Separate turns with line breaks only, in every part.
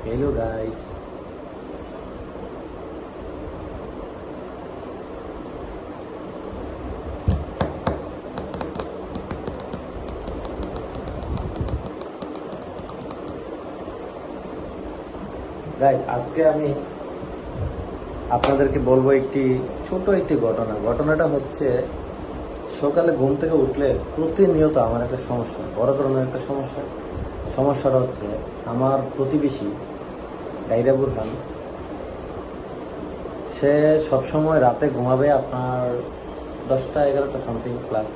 Hello guys. আজকে আমি আপনাদেরকে বলবো ছোট একটি ঘটনাটা হচ্ছে সকালে ঘুম থেকে উঠলে প্রতিনিয়ত আমার একটা সমস্যা, বড় ধরনের একটা সমস্যাটা হচ্ছে আমার প্রতিবেশী গাইরা বুরহান, সে সবসময় রাতে ঘুমাবে আপনার 10টা 11টা সামথিং প্লাস।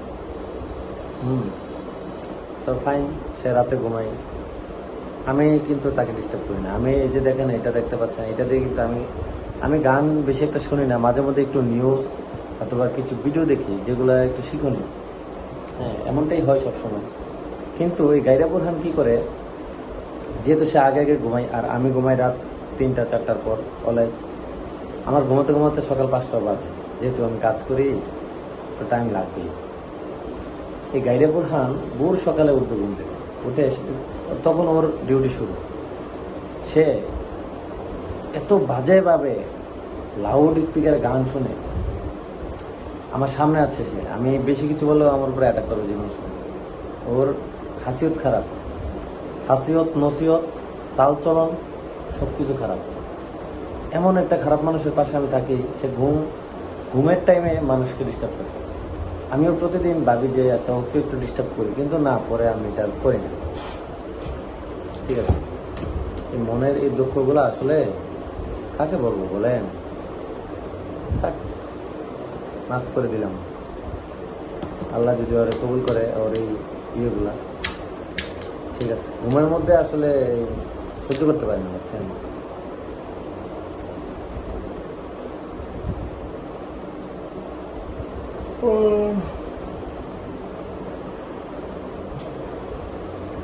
তো ফাইন, সে রাতে ঘুমাই, আমি কিন্তু তাকে ডিস্টার্ব করি না। আমি এই যে দেখেন, এটা দেখতে পাচ্ছেন, এটা দিয়ে কিন্তু আমি গান বেশি একটা শুনি না, মাঝে মধ্যে একটু নিউজ অথবা কিছু ভিডিও দেখি যেগুলো একটু শিখনীয়। হ্যাঁ, এমনটাই হয় সবসময়। কিন্তু এই গাইরা বুরহান কি করে, যেহেতু সে আগে আগে ঘুমাই আর আমি ঘুমাই রাত 3টা 4টার পর অলওয়েজ, আমার ঘুমাতে ঘুমাতে সকাল 5টা বাজে, যেহেতু আমি কাজ করি তো টাইম লাগবেই। এই গাইরা বুরহান ভোর সকালে উঠবে, ঘুম থেকে উঠে তখন ওর ডিউটি শুরু। সে এত বাজেভাবে লাউড স্পিকারে গান শুনে, আমার সামনে আছে সে, আমি বেশি কিছু বললেও আমার উপরে অ্যাটাক করবে জীবন শুনে। ওর হাসিয়ত খারাপ, হাসিয়ত নসিয়ত চালচলন সবকিছু খারাপ। এমন একটা খারাপ মানুষের পাশে আমি থাকি, সে ঘুমের টাইমে মানুষকে ডিস্টার্ব করে। আমিও প্রতিদিন ভাবি যে আচ্ছা ওকে একটু ডিস্টার্ব করি, কিন্তু না, পরে আমি এটা করি না। ঠিক আছে, এই মনের এই দুঃখগুলো আসলে কাকে বলবো বলেন? থাক, মাফ করে দিলাম। আল্লাহ যদি ওরে কবুল করে ওর এই ইয়েগুলা, ঠিক আছে। ঘুমের মধ্যে আসলে সহ্য করতে পারি না, বুঝছেন?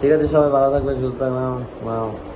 ঠিক আছে, সবাই ভালো থাকবেন, সুস্থ থাকবেন।